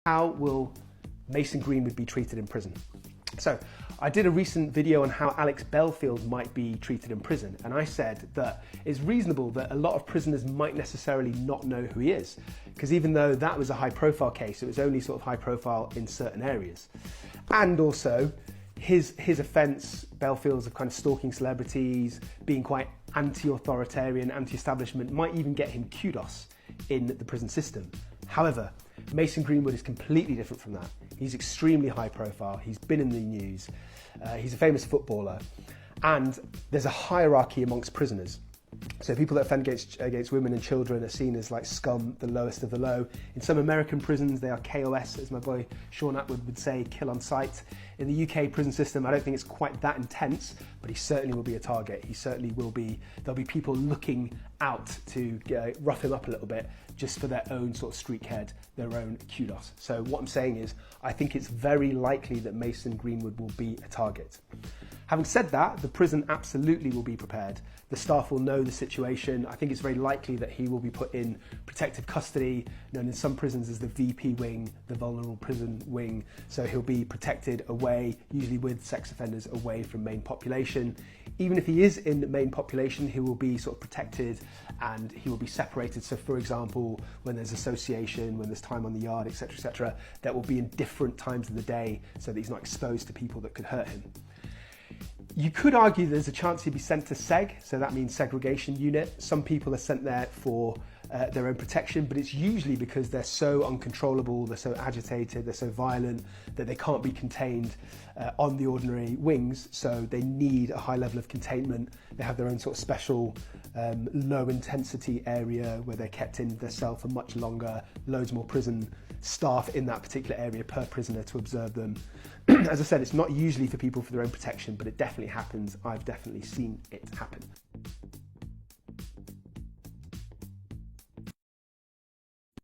How will Mason Greenwood be treated in prison? So I did a recent video on how Alex Belfield might be treated in prison, and I said that it's reasonable that a lot of prisoners might necessarily not know who he is, because even though that was a high profile case, it was only sort of high profile in certain areas. And also his offence, Belfield's, of kind of stalking celebrities, being quite anti-authoritarian, anti-establishment, might even get him kudos in the prison system. However, Mason Greenwood is completely different from that. He's extremely high profile, he's been in the news, he's a famous footballer, and there's a hierarchy amongst prisoners. So people that offend against women and children are seen as like scum, the lowest of the low. In some American prisons, they are KOS, as my boy Sean Atwood would say, kill on sight. In the UK prison system, I don't think it's quite that intense, but he certainly will be a target. He certainly will be, there'll be people looking out to rough him up a little bit just for their own sort of street cred, their own kudos. So what I'm saying is, I think it's very likely that Mason Greenwood will be a target. Having said that, the prison absolutely will be prepared. The staff will know the situation. I think it's very likely that he will be put in protective custody, known in some prisons as the VP wing, the vulnerable prison wing. So he'll be protected away, usually with sex offenders, away from main population. Even if he is in the main population, he will be sort of protected and he will be separated. So for example, when there's association, when there's time on the yard, etc., that will be in different times of the day so that he's not exposed to people that could hurt him. You could argue there's a chance he'd be sent to SEG, so that means segregation unit. Some people are sent there for their own protection, but it's usually because they're so uncontrollable, they're so agitated, they're so violent that they can't be contained on the ordinary wings, so they need a high level of containment. They have their own sort of special low intensity area where they're kept in their cell for much longer, loads more prison staff in that particular area per prisoner to observe them. As I said, it's not usually for people for their own protection, but it definitely happens. I've definitely seen it happen.